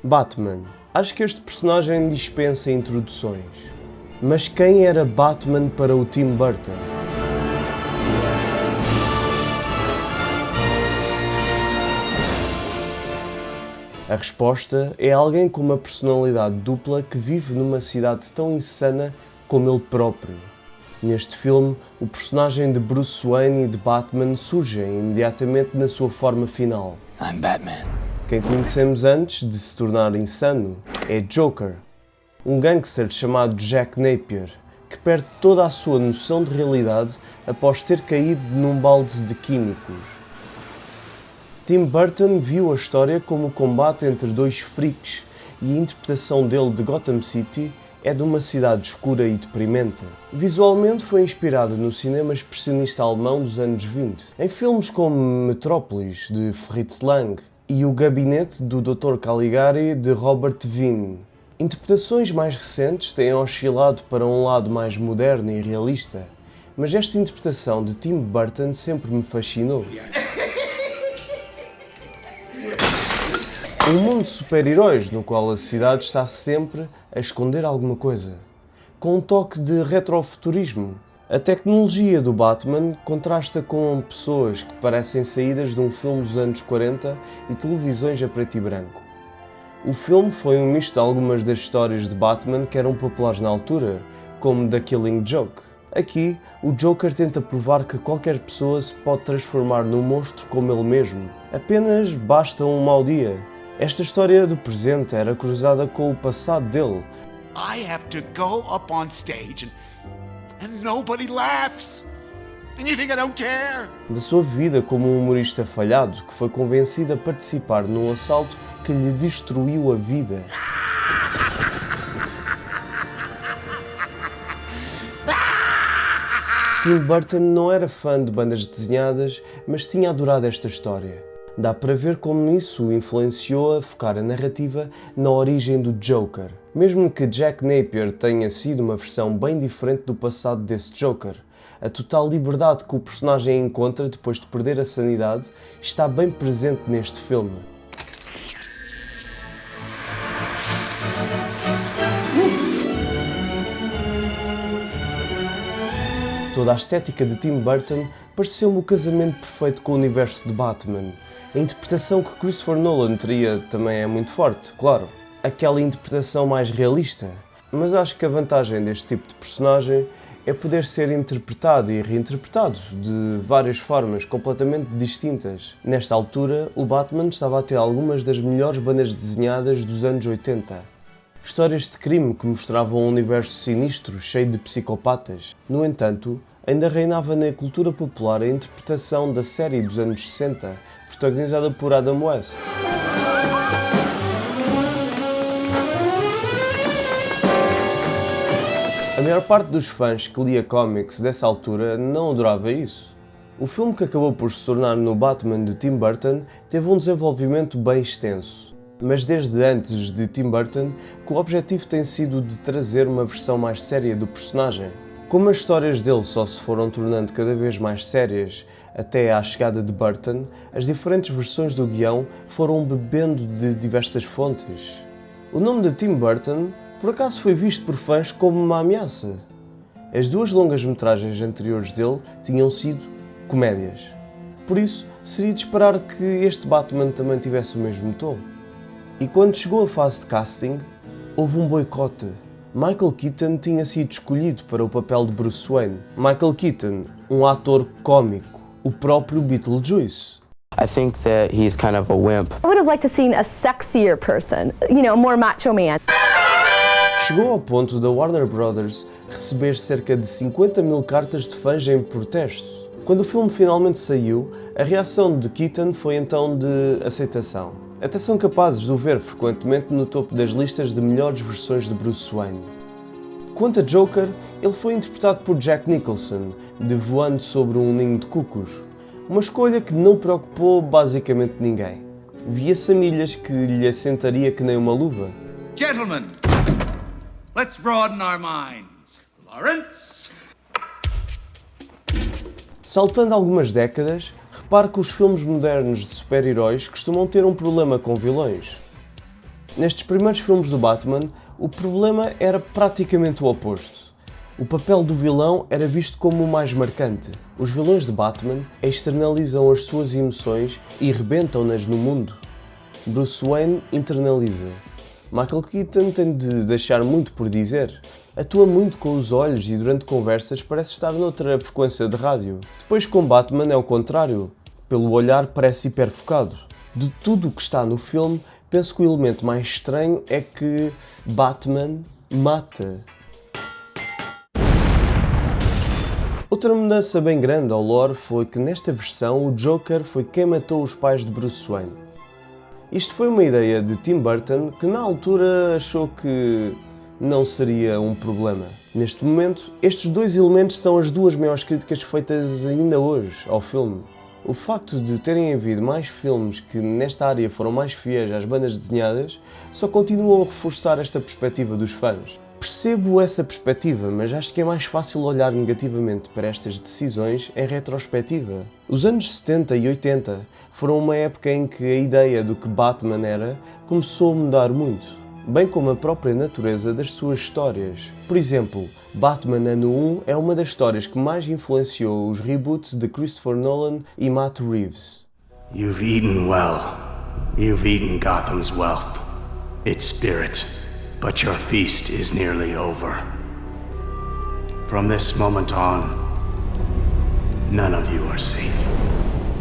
Batman. Acho que este personagem dispensa introduções. Mas quem era Batman para o Tim Burton? A resposta é alguém com uma personalidade dupla que vive numa cidade tão insana como ele próprio. Neste filme, o personagem de Bruce Wayne e de Batman surgem imediatamente na sua forma final. I'm Batman. Quem conhecemos antes de se tornar insano é Joker, um gangster chamado Jack Napier, que perde toda a sua noção de realidade após ter caído num balde de químicos. Tim Burton viu a história como o combate entre dois freaks e a interpretação dele de Gotham City é de uma cidade escura e deprimente. Visualmente foi inspirada no cinema expressionista alemão dos anos 20, em filmes como Metrópolis, de Fritz Lang, e O Gabinete do Dr. Caligari, de Robert Wiene. Interpretações mais recentes têm oscilado para um lado mais moderno e realista, mas esta interpretação de Tim Burton sempre me fascinou. Um mundo de super-heróis no qual a cidade está sempre a esconder alguma coisa, com um toque de retrofuturismo. A tecnologia do Batman contrasta com pessoas que parecem saídas de um filme dos anos 40 e televisões a preto e branco. O filme foi um misto de algumas das histórias de Batman que eram populares na altura, como The Killing Joke. Aqui, o Joker tenta provar que qualquer pessoa se pode transformar num monstro como ele mesmo. Apenas basta um mau dia. Esta história do presente era cruzada com o passado dele. I have to go up on stage and nobody laughs. And you think I don't care? Da sua vida como um humorista falhado que foi convencido a participar num assalto que lhe destruiu a vida. Tim Burton não era fã de bandas desenhadas, mas tinha adorado esta história. Dá para ver como isso o influenciou a focar a narrativa na origem do Joker. Mesmo que Jack Napier tenha sido uma versão bem diferente do passado desse Joker, a total liberdade que o personagem encontra depois de perder a sanidade está bem presente neste filme. Toda a estética de Tim Burton pareceu-me o casamento perfeito com o universo de Batman. A interpretação que Christopher Nolan teria também é muito forte, claro. Aquela interpretação mais realista. Mas acho que a vantagem deste tipo de personagem é poder ser interpretado e reinterpretado de várias formas completamente distintas. Nesta altura, o Batman estava a ter algumas das melhores bandas desenhadas dos anos 80. Histórias de crime que mostravam um universo sinistro, cheio de psicopatas. No entanto, ainda reinava na cultura popular a interpretação da série dos anos 60, protagonizada por Adam West. A maior parte dos fãs que lia cómics dessa altura não adorava isso. O filme que acabou por se tornar no Batman de Tim Burton teve um desenvolvimento bem extenso. Mas desde antes de Tim Burton, que o objetivo tem sido de trazer uma versão mais séria do personagem. Como as histórias dele só se foram tornando cada vez mais sérias até à chegada de Burton, as diferentes versões do guião foram bebendo de diversas fontes. O nome de Tim Burton, por acaso, foi visto por fãs como uma ameaça. As duas longas-metragens anteriores dele tinham sido comédias. Por isso, seria de esperar que este Batman também tivesse o mesmo tom. E quando chegou a fase de casting, houve um boicote. Michael Keaton tinha sido escolhido para o papel de Bruce Wayne. Michael Keaton, um ator cómico, o próprio Beetlejuice. I think that he's kind of a wimp. I would have liked to see a sexier person, a more macho man. Chegou ao ponto da Warner Brothers receber cerca de 50 mil cartas de fãs em protesto. Quando o filme finalmente saiu, a reação de Keaton foi então de aceitação. Até são capazes de o ver frequentemente no topo das listas de melhores versões de Bruce Wayne. Quanto a Joker, ele foi interpretado por Jack Nicholson, de Voando sobre um Ninho de Cucos. Uma escolha que não preocupou basicamente ninguém. Via-se a milhas que lhe assentaria que nem uma luva. Gentlemen, let's broaden our minds. Lawrence? Saltando algumas décadas, repare que os filmes modernos de super-heróis costumam ter um problema com vilões. Nestes primeiros filmes do Batman, o problema era praticamente o oposto. O papel do vilão era visto como o mais marcante. Os vilões de Batman externalizam as suas emoções e rebentam-nas no mundo. Bruce Wayne internaliza. Michael Keaton tem de deixar muito por dizer. Atua muito com os olhos e durante conversas parece estar noutra frequência de rádio. Depois com Batman é o contrário. Pelo olhar parece hiperfocado. De tudo o que está no filme, penso que o elemento mais estranho é que Batman mata. Outra mudança bem grande ao lore foi que nesta versão o Joker foi quem matou os pais de Bruce Wayne. Isto foi uma ideia de Tim Burton que na altura achou que não seria um problema. Neste momento, estes dois elementos são as duas maiores críticas feitas ainda hoje ao filme. O facto de terem havido mais filmes que nesta área foram mais fiéis às bandas desenhadas só continuou a reforçar esta perspectiva dos fãs. Percebo essa perspectiva, mas acho que é mais fácil olhar negativamente para estas decisões em retrospectiva. Os anos 70 e 80 foram uma época em que a ideia do que Batman era começou a mudar muito, bem como a própria natureza das suas histórias. Por exemplo, Batman Ano 1 é uma das histórias que mais influenciou os reboots de Christopher Nolan e Matt Reeves. You've eaten well. You've eaten Gotham's wealth, its spirit. But your feast is nearly over. From this moment on, none of you are safe.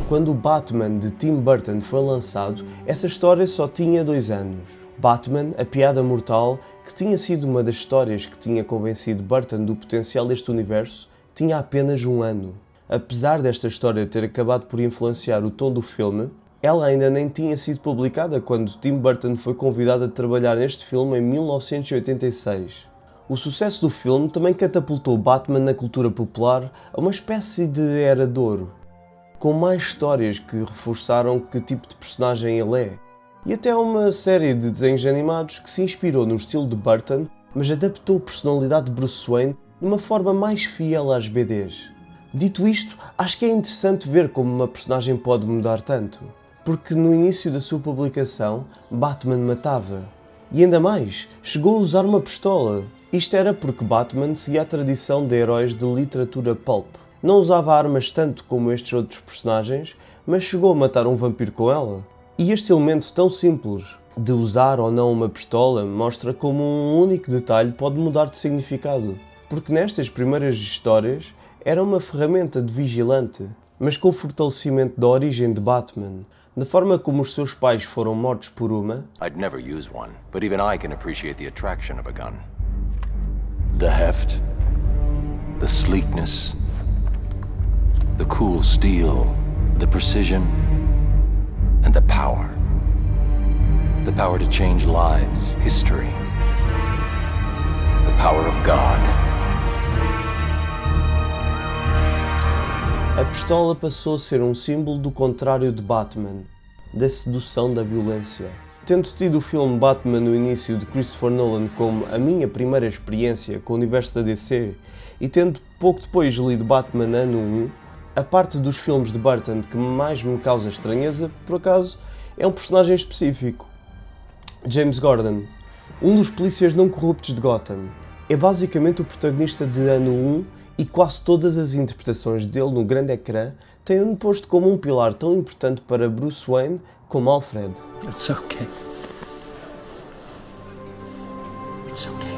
Quando o Batman de Tim Burton foi lançado, essa história só tinha 2 anos. Batman, a Piada Mortal, que tinha sido uma das histórias que tinha convencido Burton do potencial deste universo, tinha apenas 1 ano. Apesar desta história ter acabado por influenciar o tom do filme, ela ainda nem tinha sido publicada quando Tim Burton foi convidado a trabalhar neste filme em 1986. O sucesso do filme também catapultou Batman na cultura popular a uma espécie de era de ouro, com mais histórias que reforçaram que tipo de personagem ele é, e até uma série de desenhos animados que se inspirou no estilo de Burton, mas adaptou a personalidade de Bruce Wayne de uma forma mais fiel às BDs. Dito isto, acho que é interessante ver como uma personagem pode mudar tanto. Porque no início da sua publicação, Batman matava. E ainda mais, chegou a usar uma pistola. Isto era porque Batman seguia a tradição de heróis de literatura pulp. Não usava armas tanto como estes outros personagens, mas chegou a matar um vampiro com ela. E este elemento tão simples, de usar ou não uma pistola, mostra como um único detalhe pode mudar de significado. Porque nestas primeiras histórias, era uma ferramenta de vigilante, mas com o fortalecimento da origem de Batman, da forma como os seus pais foram mortos por uma. I'd never use one, but even I can appreciate the attraction of a gun. The heft, the sleekness, the cool steel, the precision, and the power. The power to change lives, history. The power of God. A pistola passou a ser um símbolo do contrário de Batman, da sedução da violência. Tendo tido o filme Batman no início de Christopher Nolan como a minha primeira experiência com o universo da DC e tendo pouco depois lido Batman Ano 1, a parte dos filmes de Burton que mais me causa estranheza, por acaso, é um personagem específico. James Gordon, um dos polícias não corruptos de Gotham, é basicamente o protagonista de Ano 1 e quase todas as interpretações dele no grande ecrã têm-no posto como um pilar tão importante para Bruce Wayne como Alfred. It's okay. It's okay.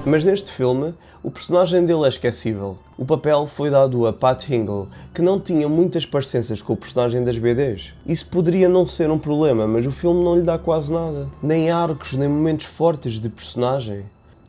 Mas neste filme, o personagem dele é esquecível. O papel foi dado a Pat Hingle, que não tinha muitas parecenças com o personagem das BDs. Isso poderia não ser um problema, mas o filme não lhe dá quase nada. Nem arcos, nem momentos fortes de personagem.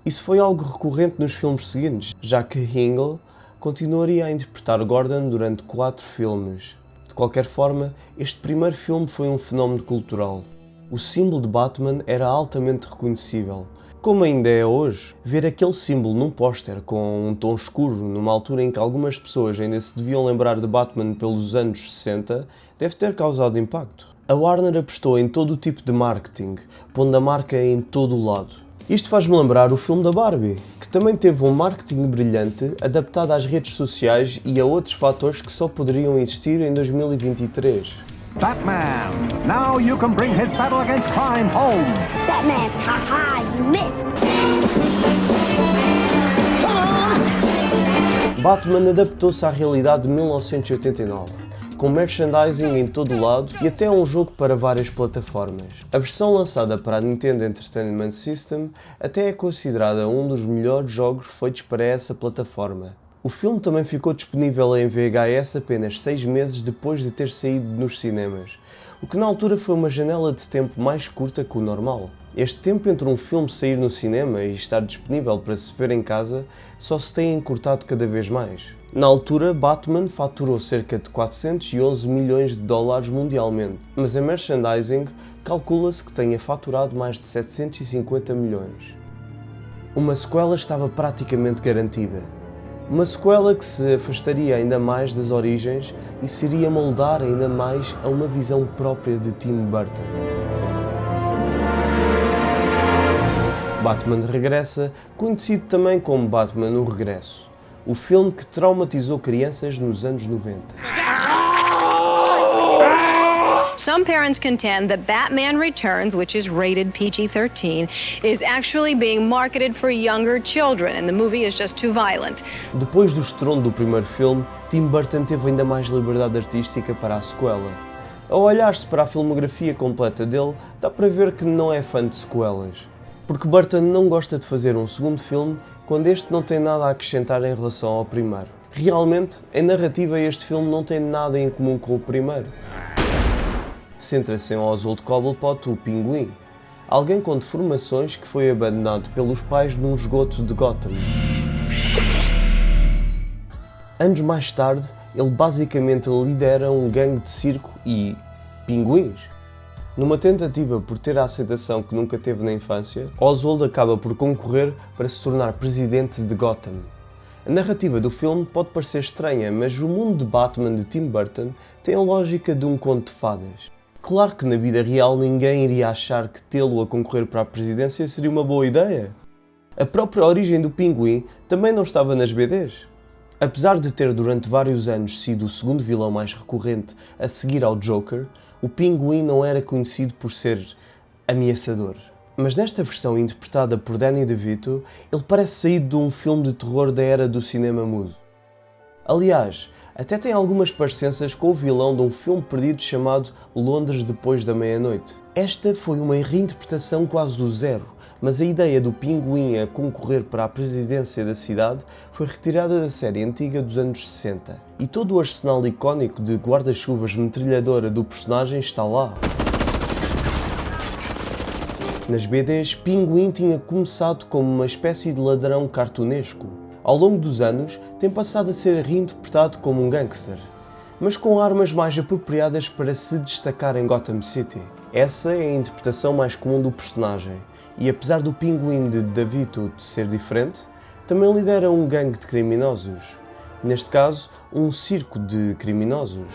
Isso foi algo recorrente nos filmes seguintes, já que Hingle continuaria a interpretar Gordon durante 4 filmes. De qualquer forma, este primeiro filme foi um fenómeno cultural. O símbolo de Batman era altamente reconhecível. Como ainda é hoje, ver aquele símbolo num póster com um tom escuro, numa altura em que algumas pessoas ainda se deviam lembrar de Batman pelos anos 60, deve ter causado impacto. A Warner apostou em todo o tipo de marketing, pondo a marca em todo o lado. Isto faz-me lembrar o filme da Barbie, que também teve um marketing brilhante adaptado às redes sociais e a outros fatores que só poderiam existir em 2023. Batman, now you can bring his battle against crime home. Batman, haha, you missed. Batman adaptou-se à realidade de 1989, com merchandising em todo o lado e até um jogo para várias plataformas. A versão lançada para a Nintendo Entertainment System até é considerada um dos melhores jogos feitos para essa plataforma. O filme também ficou disponível em VHS apenas 6 meses depois de ter saído nos cinemas, o que na altura foi uma janela de tempo mais curta que o normal. Este tempo entre um filme sair no cinema e estar disponível para se ver em casa só se tem encurtado cada vez mais. Na altura, Batman faturou cerca de 411 milhões de dólares mundialmente, mas em merchandising calcula-se que tenha faturado mais de 750 milhões. Uma sequela estava praticamente garantida. Uma sequela que se afastaria ainda mais das origens e se iria moldar ainda mais a uma visão própria de Tim Burton. Batman regressa, conhecido também como Batman o Regresso, o filme que traumatizou crianças nos anos 90. Some parents contend that Batman Returns, which is rated PG-13, is actually being marketed for younger children, and the movie is just too violent. Depois do estrondo do primeiro filme, Tim Burton teve ainda mais liberdade artística para a sequela. Ao olhar-se para a filmografia completa dele, dá para ver que não é fã de sequelas. Porque Burton não gosta de fazer um segundo filme quando este não tem nada a acrescentar em relação ao primeiro. Realmente, em narrativa, este filme não tem nada em comum com o primeiro. Centra-se em Oswald Cobblepot, o Pinguim, alguém com deformações que foi abandonado pelos pais num esgoto de Gotham. Anos mais tarde, ele basicamente lidera um gangue de circo e pinguins. Numa tentativa por ter a aceitação que nunca teve na infância, Oswald acaba por concorrer para se tornar presidente de Gotham. A narrativa do filme pode parecer estranha, mas o mundo de Batman de Tim Burton tem a lógica de um conto de fadas. Claro que na vida real ninguém iria achar que tê-lo a concorrer para a presidência seria uma boa ideia. A própria origem do Pinguim também não estava nas BDs. Apesar de ter durante vários anos sido o segundo vilão mais recorrente a seguir ao Joker, o Pinguim não era conhecido por ser ameaçador. Mas nesta versão interpretada por Danny DeVito, ele parece saído de um filme de terror da era do cinema mudo. Aliás, até tem algumas parecenças com o vilão de um filme perdido chamado Londres Depois da Meia-Noite. Esta foi uma reinterpretação quase do zero, mas a ideia do Pinguim a concorrer para a presidência da cidade foi retirada da série antiga dos anos 60. E todo o arsenal icónico de guarda-chuvas metralhadora do personagem está lá. Nas BDs, Pinguim tinha começado como uma espécie de ladrão cartunesco. Ao longo dos anos, tem passado a ser reinterpretado como um gangster, mas com armas mais apropriadas para se destacar em Gotham City. Essa é a interpretação mais comum do personagem, e apesar do Pinguim de DeVito ser diferente, também lidera um gangue de criminosos. Neste caso, um circo de criminosos.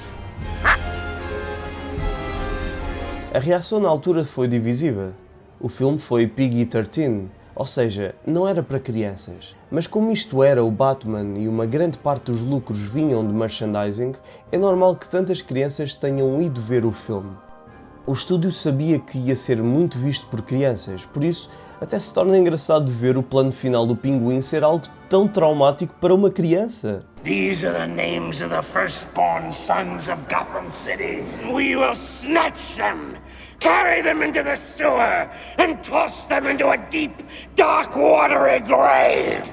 A reação na altura foi divisiva. O filme foi PG-13, ou seja, não era para crianças. Mas como isto era o Batman e uma grande parte dos lucros vinham de merchandising, é normal que tantas crianças tenham ido ver o filme. O estúdio sabia que ia ser muito visto por crianças, por isso até se torna engraçado ver o plano final do Pinguim ser algo tão traumático para uma criança. These are the names of the firstborn sons of Gotham City. We will snatch them, carry them into the sewer, and toss them into a deep, dark, watery grave.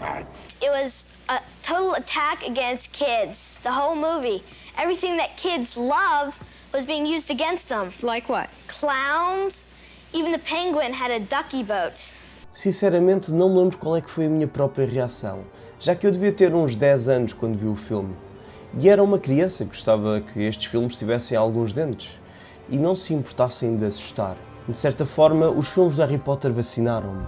It was a total attack against kids, the whole movie. Everything that kids love was being used against them. Like what? Clowns. Even the Penguin had a ducky boat. Sinceramente, não me lembro qual é que foi a minha própria reação, já que eu devia ter uns 10 anos quando vi o filme. E era uma criança que gostava que estes filmes tivessem alguns dentes e não se importassem de assustar. De certa forma, os filmes de Harry Potter vacinaram-me.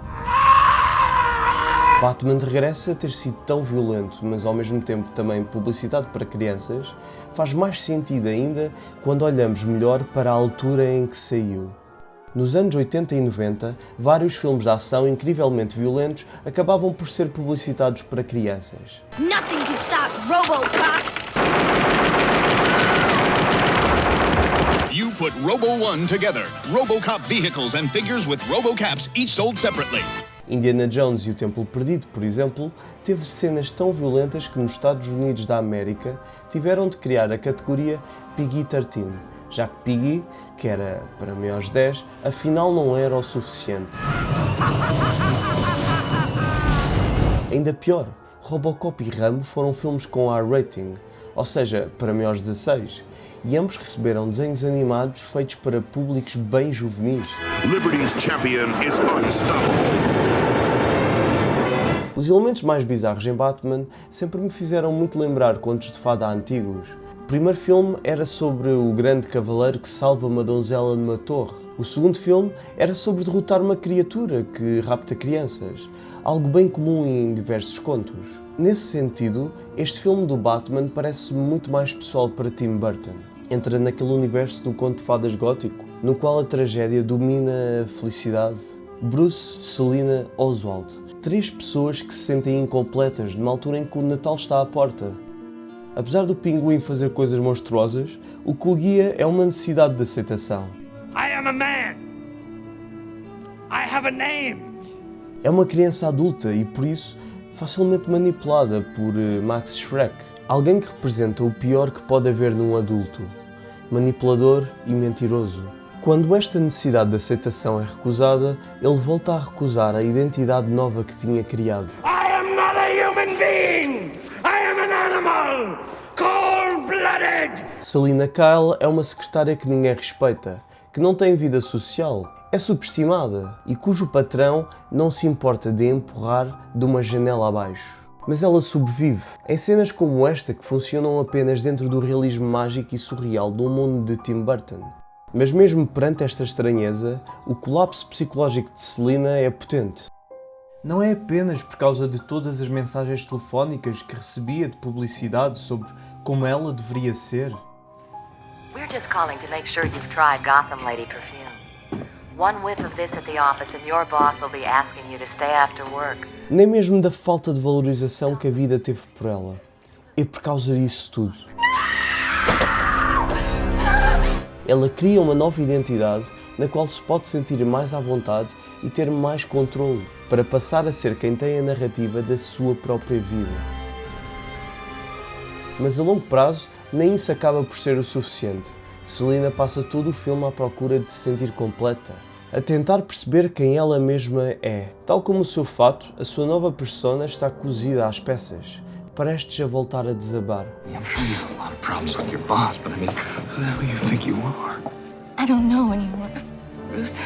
Batman regressa ter sido tão violento, mas ao mesmo tempo também publicitado para crianças, faz mais sentido ainda quando olhamos melhor para a altura em que saiu. Nos anos 80 e 90, vários filmes de ação incrivelmente violentos acabavam por ser publicitados para crianças. Nothing can stop RoboCop. You put Robo One together. RoboCop vehicles and figures with RoboCaps, each sold separately. Indiana Jones e o Templo Perdido, por exemplo, teve cenas tão violentas que nos Estados Unidos da América tiveram de criar a categoria PG-13, já que PG, que era para maiores 10, afinal não era o suficiente. Ainda pior, Robocop e Rambo foram filmes com R-rating, ou seja, para maiores 16, e ambos receberam desenhos animados feitos para públicos bem juvenis. Liberty's champion is unstoppable. Os elementos mais bizarros em Batman sempre me fizeram muito lembrar contos de fada antigos. O primeiro filme era sobre o grande cavaleiro que salva uma donzela numa torre. O segundo filme era sobre derrotar uma criatura que rapta crianças, algo bem comum em diversos contos. Nesse sentido, este filme do Batman parece muito mais pessoal para Tim Burton. Entra naquele universo do conto de fadas gótico, no qual a tragédia domina a felicidade. Bruce, Selina, Oswald. 3 pessoas que se sentem incompletas numa altura em que o Natal está à porta. Apesar do pinguim fazer coisas monstruosas, o que o guia é uma necessidade de aceitação. I am a man. I have a name. É uma criança adulta e, por isso, facilmente manipulada por Max Schreck, alguém que representa o pior que pode haver num adulto, manipulador e mentiroso. Quando esta necessidade de aceitação é recusada, ele volta a recusar a identidade nova que tinha criado. I am not a human being. I am an animal, cold-blooded. Selina Kyle é uma secretária que ninguém respeita, que não tem vida social, é subestimada e cujo patrão não se importa de empurrar de uma janela abaixo. Mas ela sobrevive, em cenas como esta que funcionam apenas dentro do realismo mágico e surreal do mundo de Tim Burton. Mas mesmo perante esta estranheza, o colapso psicológico de Selina é potente. Não é apenas por causa de todas as mensagens telefónicas que recebia de publicidade sobre como ela deveria ser. We're just calling to make sure you've tried Gotham Lady perfume. One whiff of this at the office and your boss will be asking you to stay after work. Nem mesmo da falta de valorização que a vida teve por ela. É por causa disso tudo. Ela cria uma nova identidade na qual se pode sentir mais à vontade e ter mais controle, para passar a ser quem tem a narrativa da sua própria vida. Mas a longo prazo, nem isso acaba por ser o suficiente. Selina passa todo o filme à procura de se sentir completa, a tentar perceber quem ela mesma é. Tal como o seu fato, a sua nova persona está cozida às peças, prestes a voltar a desabar. I'm sure you have a lot of problems with your boss, but I mean, who the hell do you think you are? I don't know anymore, Bruce.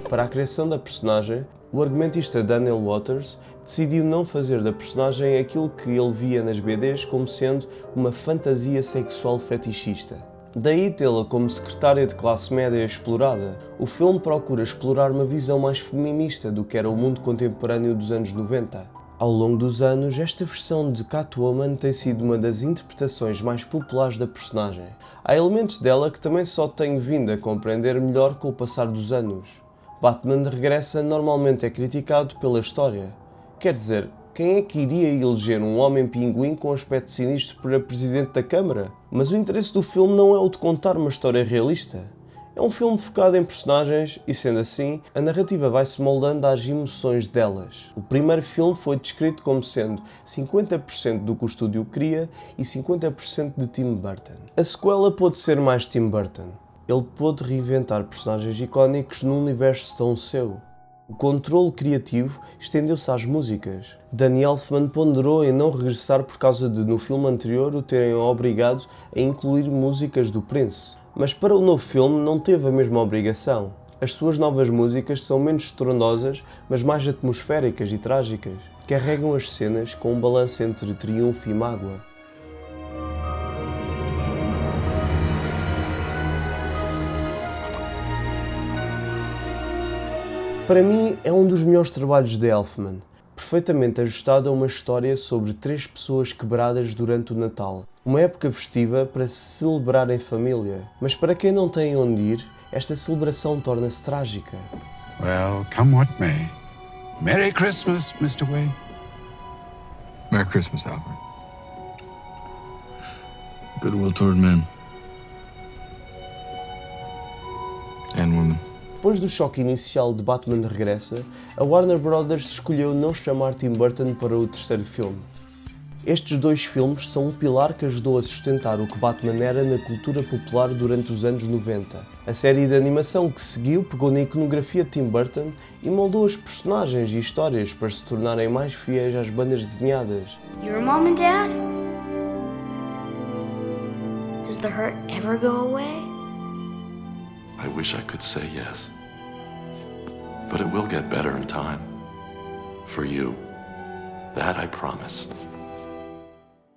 Para a criação da personagem, o argumentista Daniel Waters decidiu não fazer da personagem aquilo que ele via nas BDs como sendo uma fantasia sexual fetichista. Daí tê-la como secretária de classe média explorada. O filme procura explorar uma visão mais feminista do que era o mundo contemporâneo dos anos 90. Ao longo dos anos, esta versão de Catwoman tem sido uma das interpretações mais populares da personagem. Há elementos dela que também só tenho vindo a compreender melhor com o passar dos anos. Batman de Regressa normalmente é criticado pela história. Quer dizer, quem é que iria eleger um homem-pinguim com aspecto sinistro para presidente da Câmara? Mas o interesse do filme não é o de contar uma história realista. É um filme focado em personagens e, sendo assim, a narrativa vai-se moldando às emoções delas. O primeiro filme foi descrito como sendo 50% do que o estúdio queria e 50% de Tim Burton. A sequela pôde ser mais Tim Burton. Ele pôde reinventar personagens icónicos num universo tão seu. O controle criativo estendeu-se às músicas. Danny Elfman ponderou em não regressar por causa de, no filme anterior, o terem obrigado a incluir músicas do Prince. Mas para o novo filme não teve a mesma obrigação. As suas novas músicas são menos estrondosas, mas mais atmosféricas e trágicas. Carregam as cenas com um balanço entre triunfo e mágoa. Para mim, é um dos melhores trabalhos de Elfman, perfeitamente ajustado a uma história sobre 3 pessoas quebradas durante o Natal. Uma época festiva para se celebrar em família, mas para quem não tem onde ir, esta celebração torna-se trágica. Well, come what may. Merry Christmas, Mr. Wayne. Merry Christmas, Albert. goodwill toward men. And women. Depois do choque inicial de Batman Regressa, a Warner Bros. Escolheu não chamar Tim Burton para o terceiro filme. Estes dois filmes são um pilar que ajudou a sustentar o que Batman era na cultura popular durante os anos 90. A série de animação que seguiu pegou na iconografia de Tim Burton e moldou os personagens e histórias para se tornarem mais fiéis às bandas desenhadas. Your mom and dad? Does the hurt ever go away? I wish I could say yes. But it will get better in time. For you. That I promise.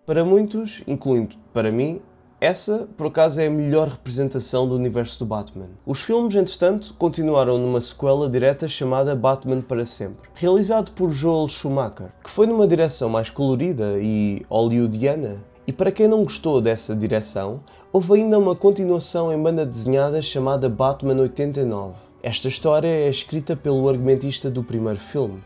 Para muitos, incluindo para mim, essa, por acaso, é a melhor representação do universo do Batman. Os filmes, entretanto, continuaram numa sequela direta chamada Batman para Sempre, realizado por Joel Schumacher, que foi numa direção mais colorida e hollywoodiana. E para quem não gostou dessa direção, houve ainda uma continuação em banda desenhada chamada Batman 89. Esta história é escrita pelo argumentista do primeiro filme.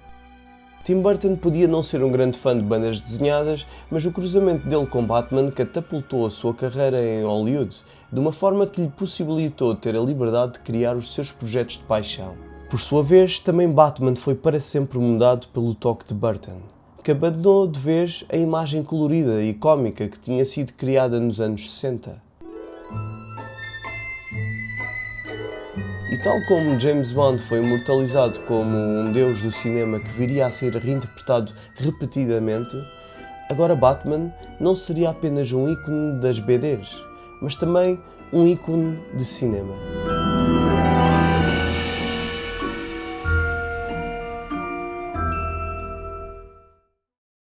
Tim Burton podia não ser um grande fã de bandas desenhadas, mas o cruzamento dele com Batman catapultou a sua carreira em Hollywood, de uma forma que lhe possibilitou ter a liberdade de criar os seus projetos de paixão. Por sua vez, também Batman foi para sempre mudado pelo toque de Burton, que abandonou de vez a imagem colorida e cómica que tinha sido criada nos anos 60. E tal como James Bond foi imortalizado como um deus do cinema que viria a ser reinterpretado repetidamente, agora Batman não seria apenas um ícone das BDs, mas também um ícone de cinema.